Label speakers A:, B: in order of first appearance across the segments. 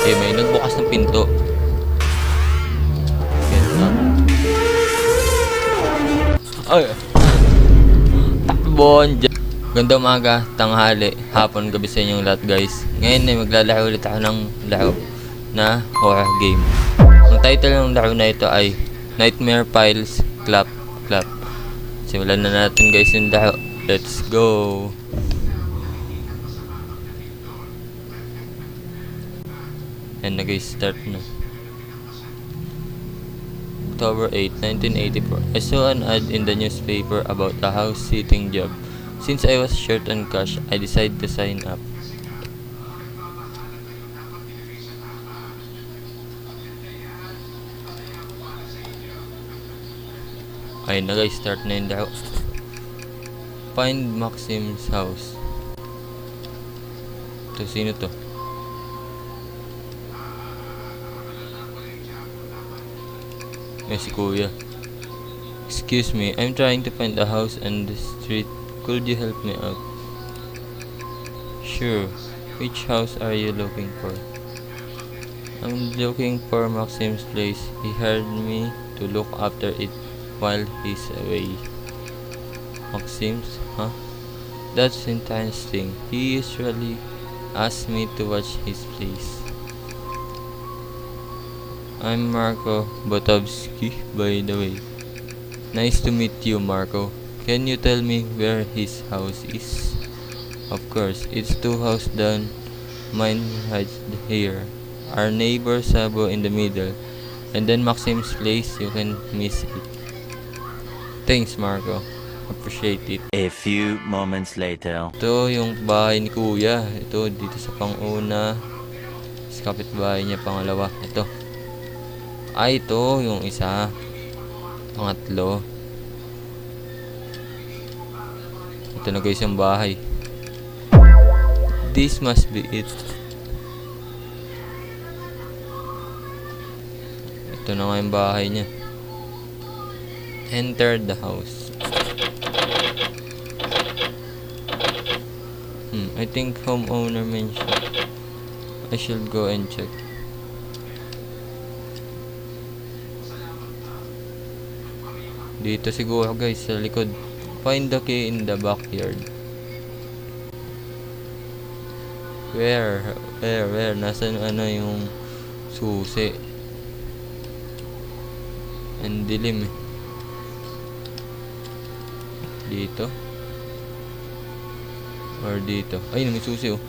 A: Eh, may nagbukas ng pinto. Ganda. Ay! Takbon dyan. Ganda umaga, tanghali, hapon, gabi sa inyong lahat guys. Ngayon ay maglalaro ulit ako ng laro na horror game. Ang title ng laro na ito ay Nightmare Files Clap Clap. Simulan na natin guys yung laro. Let's go! And nag-start na. October 8, 1984. I saw an ad in the newspaper about a house-sitting job. Since I was short on cash, I decided to sign up. Ayun na guys, start na yung laro. Find Maxim's house. Ito, sino to? Si Kuya. Excuse me, I'm trying to find a house on the street. Could you help me out? Sure. Which house are you looking for? I'm looking for Maxim's place. He hired me to look after it while he's away. Maxim's? Huh? That's interesting. He usually asks me to watch his place. I'm Marco Botovsky, by the way. Nice to meet you, Marco. Can you tell me where his house is? Of course, it's 2 houses down. Mine right here. Our neighbor Sabo in the middle. And then Maxim's place, you can miss it. Thanks, Marco. Appreciate it.
B: A few moments later.
A: Ito yung bahay ni Kuya. Ito, dito sa pang-una. Sa kapitbahay niya, pangalawa. Ito. Ay, ito yung isa. Pangatlo. Ito na guys yung bahay. This must be it. Ito na nga yung bahay niya. Enter the house. I think homeowner mentioned I should go and check. Dito siguro guys sa likod. Find the key in the backyard. Where? Nasaan ano yung susi? Ang dilim eh. Dito? Or dito? Ay, may susi oh.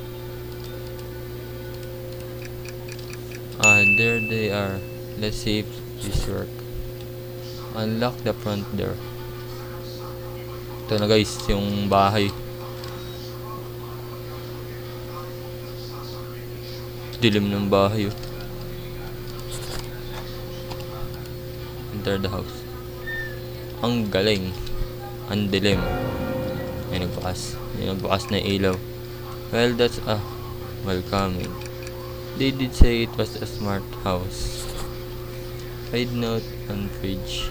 A: There they are. Let's see if this works. Unlock the front door. Ito na guys, yung bahay. Dilim ng bahay oh. Enter the house. Ang galing. Ang dilim. May nagbukas. May nagbukas na ilaw. Well, that's welcoming. They did say it was a smart house. Side note on fridge.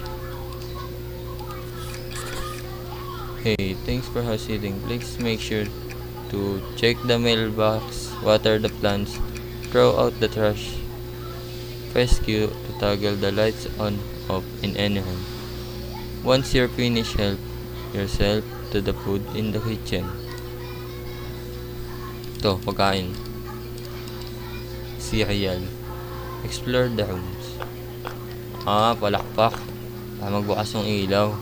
A: Hey, thanks for house sitting. Please make sure to check the mailbox, water the plants, throw out the trash. Press Q to toggle the lights on, off in any room. Once you're finished, help yourself to the food in the kitchen. Ito, pagkain. Cereal. Explore the rooms. Palakpak. Magbukas ng ilaw.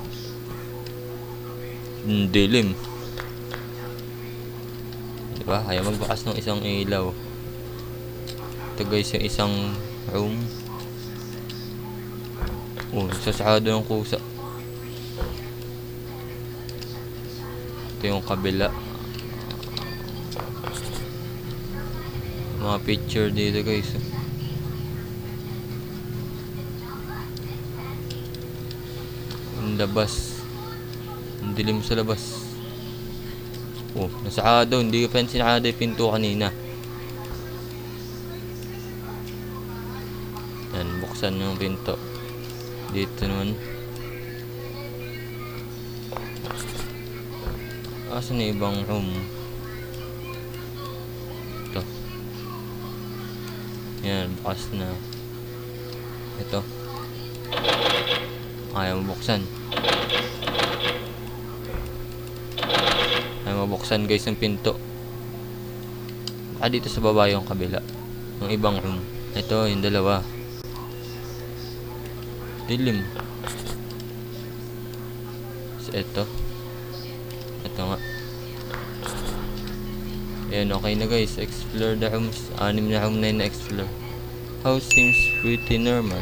A: Dilim. Diba? Kaya magbukas ng isang ilaw. Ito guys yung isang room. Sasado ng kusa. Ito yung kabila. Mga picture dito guys. Ang labas. Ang dilim sa labas. Nasakado. Hindi ko pa sinakado yung pinto kanina. Yan, buksan yung pinto. Dito naman. Asan na ibang room? Ito. Yan, bukas na. Ito. Ayaw mabuksan. Ayaw mabuksan guys yung pinto. Dito sa baba yung kabila. Yung ibang room. Ito, yung dalawa. Dilim. So, ito. Ito nga. Ayan, okay na guys. Explore the rooms. 6 na room na explore. House seems pretty normal.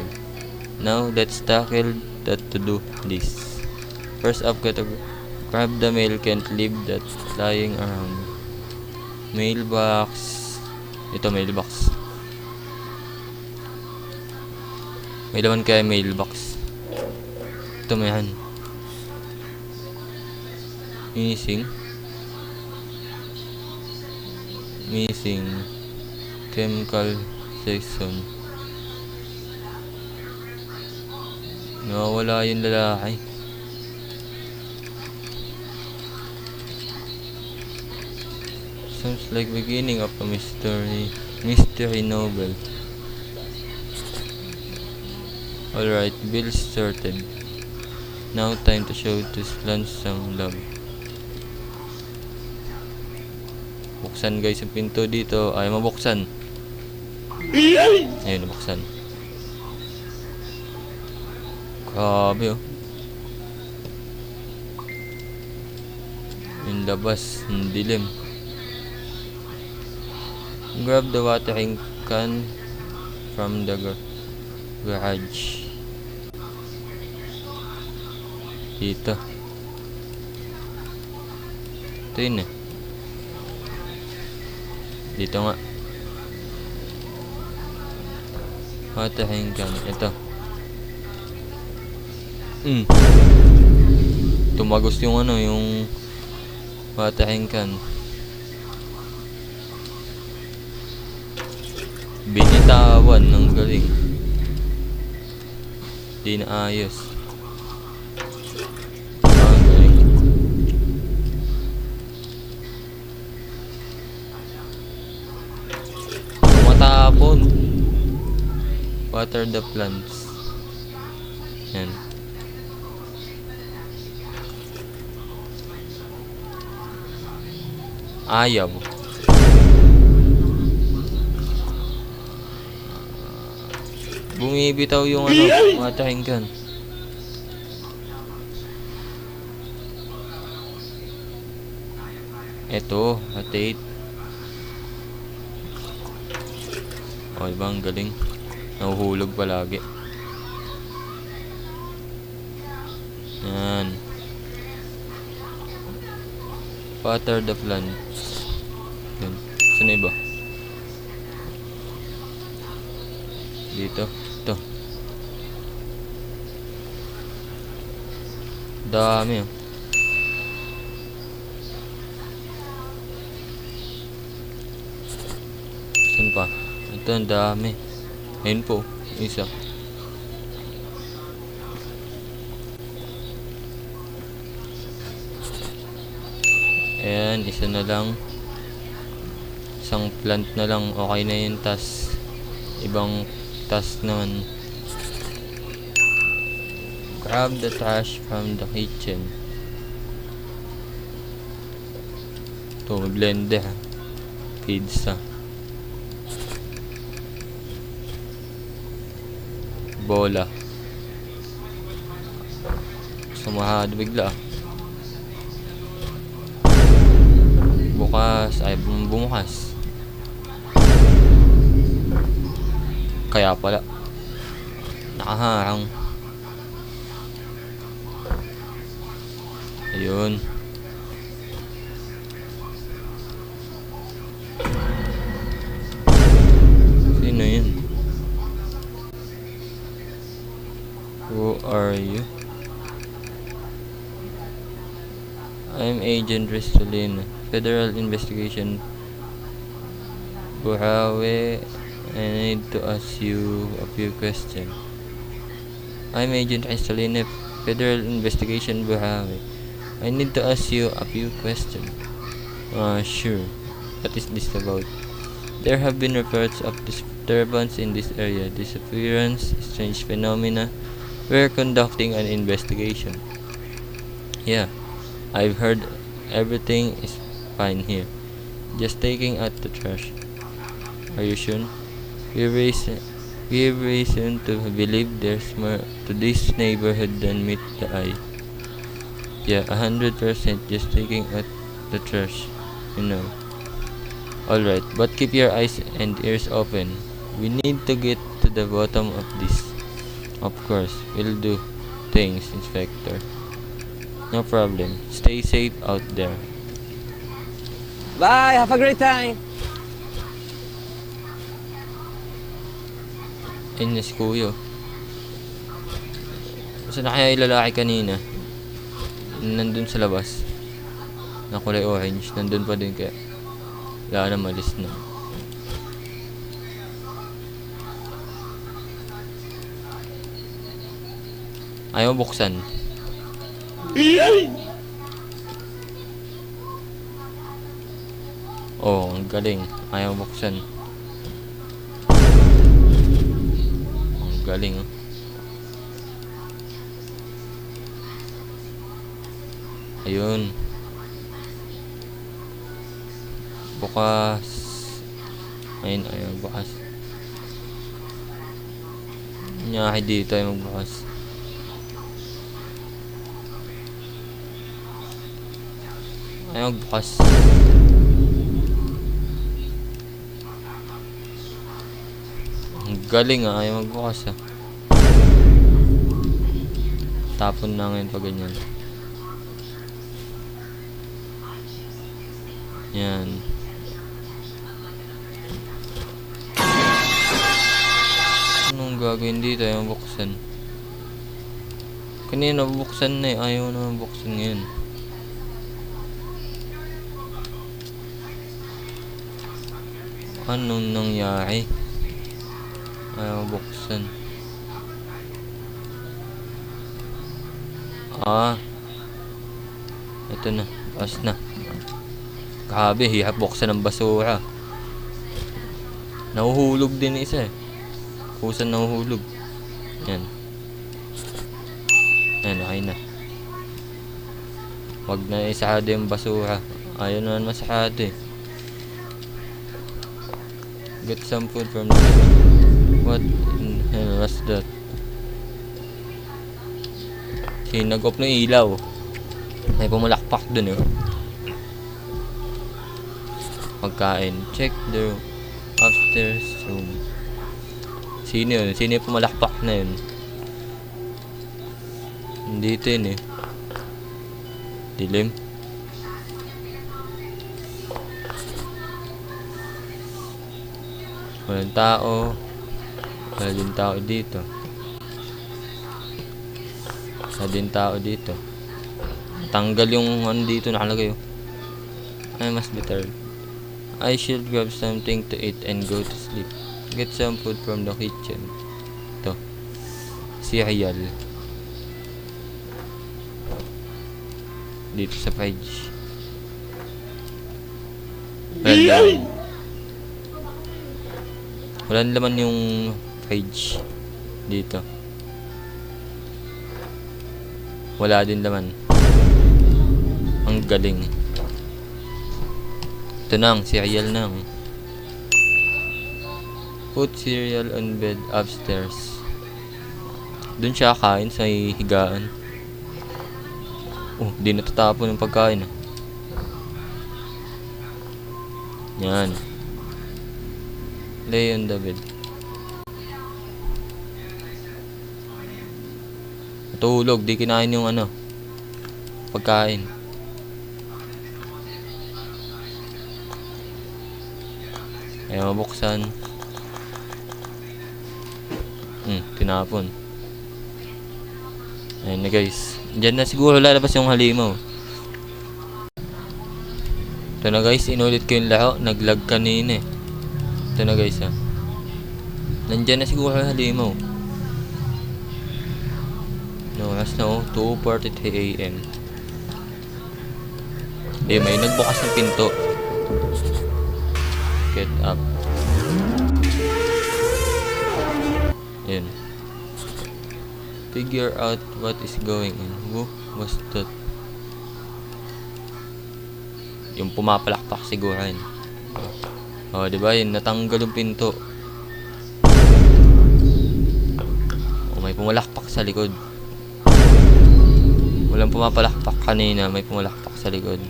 A: Now, let's tackle that to do this. First up, gotta grab the mail. Can't leave that lying around. Mailbox. Ito, mailbox. May laman kaya mailbox. Ito, may yan. Missing chemical section. Nawawala yung lalaki. Sounds like beginning of a mystery novel. Alright, bills sorted. Now time to show this lunch some love. Buksan guys yung pinto dito. Ay mabuksan. Ayun, nabuksan. Grabe oh. Yung labas, yung dilim. Grab the watering can from the garage. Dito. Ito yun eh. Dito nga. Watering can. Ito. Tumagos yung ano, yung watering can. Binitawan ng galing. Di na ayos. Galing. Tumatapon. Water the plants. Yan. Ayaw. Bumibitaw yung ano, watering can. Eto, rotate. O, diba ang galing? Nahuhulog palagi. Yan. Water the plants. Yan. Saan na iba? Dito. Ito. Dami oh. Saan pa? Ito ang dami. Ayun po. Isa. Ayan. Isa na lang. Isang plant na lang. Okay na yung task. Ibang task naman. Grab the trash from the kitchen. Ito, blender. Pizza. Bola. Sumahado bigla. Bukas. Ay, bumukas. Kaya pala. Nakaharang. Ayun. Sino yun? Who are you? I'm Agent Ristolin. Federal Investigation Buhawe. I need to ask you a few questions. I'm Agent Ristolin. Federal Investigation Buhawe. I need to ask you a few questions. Sure. What is this about? There have been reports of disturbance in this area, disappearance, strange phenomena. We're conducting an investigation. Yeah, I've heard everything is fine here. Just taking out the trash. Are you sure? We have reason to believe there's more to this neighborhood than meet the eye. Yeah, 100% just taking out the trash, you know. Alright, but keep your eyes and ears open. We need to get to the bottom of this. Of course, we'll do things, Inspector. No problem. Stay safe out there.
C: Bye, have a great time.
A: Ayun na si Kuya. Saan na kaya yung lalaki kanina? Nandun sa labas. Na kulay orange. Nandun pa din kaya. Wala na, malis na. Ayaw buksan. Oh, ang galing. Ayaw buksan. Ang galing, oh. Ayun. Bukas. Ayun, ayaw bukas. Nyahe dito ay magbukas. Ayaw bukas. Ang galing, ah. Ayaw magbukas, ah. Tapon na ngayon pag ganyan. Yan. Anong gagawin dito? Ayaw buksan. Kanina buksan na, eh. Ayaw naman buksan ngayon. Anong nangyari? Ayaw buksan. Ito na. Bukas na. Grabe, hihap buksan ng basura. Nahuhulog din isa, eh. Kusan nahuhulog. Yan. Yan, okay na. Wag na isado yung basura. Ayaw naman masakado, eh. Get some food from the... What in hell was that? Sinagop ng ilaw. May pumalakpak dun, eh. Pagkain. Check the upstairs room. Sino yun? Sino yung pumalakpak na yun? Dito yun, eh. Dilim. Walang tao. Wala din tao dito. Wala din tao dito. Tanggal yung ano dito nakalagay, oh. I must be tired. I should grab something to eat and go to sleep. Get some food from the kitchen. Ito. Cereal. Dito sa fridge. Walang laman yung fridge. Dito. Wala din laman. Ang galing. Ito na ang cereal na. Put cereal on bed upstairs. Doon siya kain sa higaan. Oh, di natatapon ng pagkain, ah. Yan. Lay on the bed. Natulog, di kinain yung ano, pagkain. Ayaw mabuksan. Tinapon. Ayun na, guys. Diyan na siguro lalabas yung halimaw. Ito na, guys. Inulit ko yung laro. Naglag kanina, eh. Ito na, guys, ah. Nandyan na siguro yung halimaw. No, oras na, oh. 2:43 AM. May nagbukas ng pinto. Get up. Figure out what is going on. Who was that? Yung pumapalakpak siguro yun. Oh, diba yun? Natanggal yung pinto. Oh, may pumalakpak sa likod. Walang pumapalakpak kanina. May pumalakpak sa likod.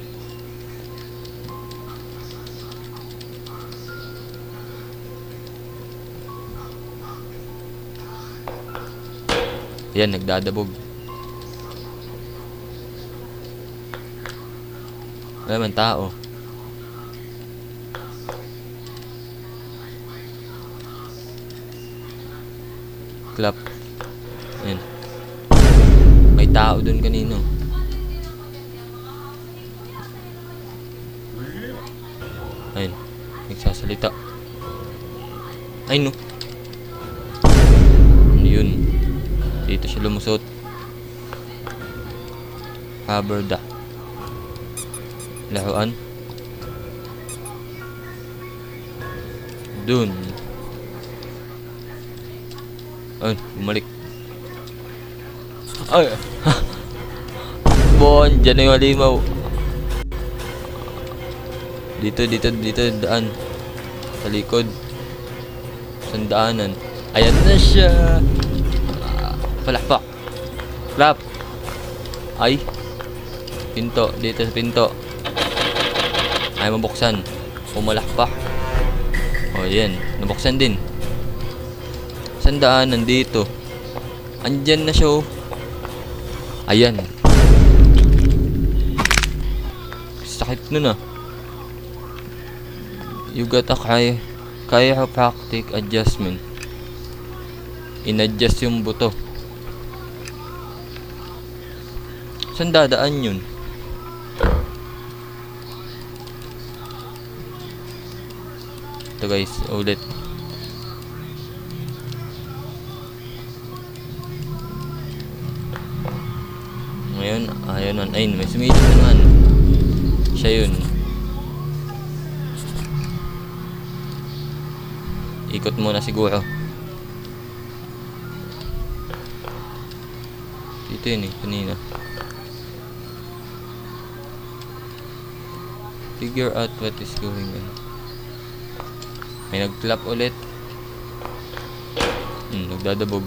A: Yan, nagdadabog. Wala man tao. Clap. Ayan. May tao dun kanino. Ayun. Nagsasalita. Ay no. Ano yun? Dito siya lumusot. Haberda. Laruan. Dun. Ay, bumalik. Ay! Bon, dyan na yung halimaw. Dito, daan. Sa likod. Sandaanan. Ayan na siya. Palakpak. Clap. Ay. Pinto. Dito sa pinto. Ay, mabuksan. Pumalakpak. O, yan. Nabuksan din. Sandaan, nandito. Andyan na siya. Ayan. Sakit nun ah. You got a chiropractic adjustment. In-adjust yung buto. Saan dadaan yun? Ito guys, ulit. Ngayon, ayun. Ayun, may sumilip naman. Siya yun. Ikot muna siguro. Dito yun eh, kanina. Figure out what is going on. May nag-clap ulit. Nagdadabog.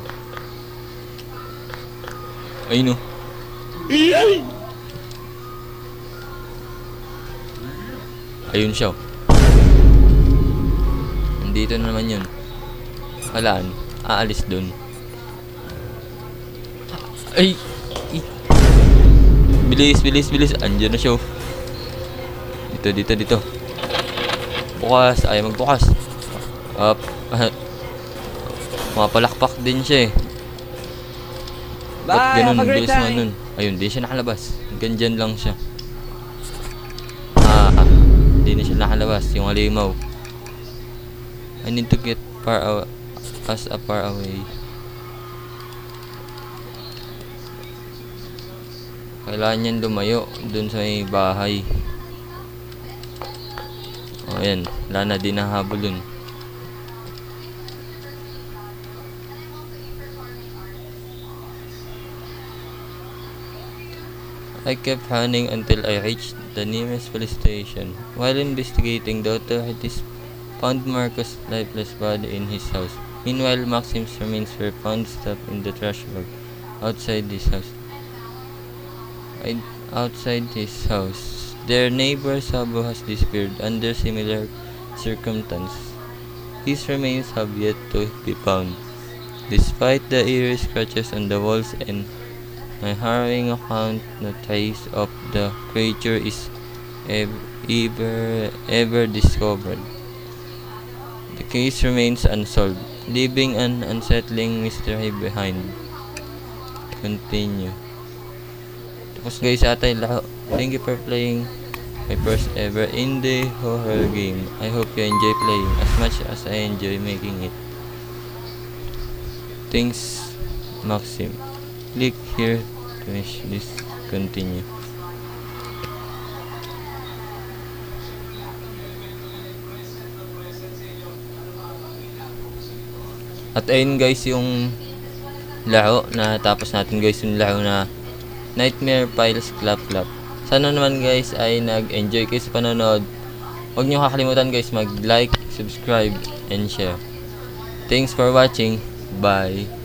A: Ay no. Ayun siya. Nandito na naman yun. Walaan. Aalis dun. Ay! Bilis. Andiyan na siya. Dito. Bukas. Ayaw magbukas. Up. Mapalakpak din siya eh. Ba't ganun? Bilis mo nun. Ayun, di siya nakalabas. Hanggang dyan lang siya. Di na siya nakalabas. Yung halimaw. I need to get far away. Kailangan niyan lumayo dun sa may bahay. O yan, wala na, di nahabol dun. I kept running until I reached the nearest police station. While investigating, the authorities found Marcos' lifeless body in his house. Meanwhile, Maxim's remains were found stuffed in the trash bag outside his house. Their neighbor Sabo has disappeared under similar circumstances. His remains have yet to be found, despite the eerie scratches on the walls and my harrowing account. No trace of the creature is ever discovered. The case remains unsolved, leaving an unsettling mystery behind. Continue. Tapos guys, atay lahat. Thank you for playing my first ever indie horror game. I hope you enjoy playing as much as I enjoy making it. Thanks, Maxim. Click here to finish this. Continue. At ayun guys, yung laro na tapos natin guys yung laro na Nightmare Files Clap Clap. Sana naman guys ay nag-enjoy kayo sa panonood. Huwag nyo kakalimutan guys mag-like, subscribe, and share. Thanks for watching. Bye.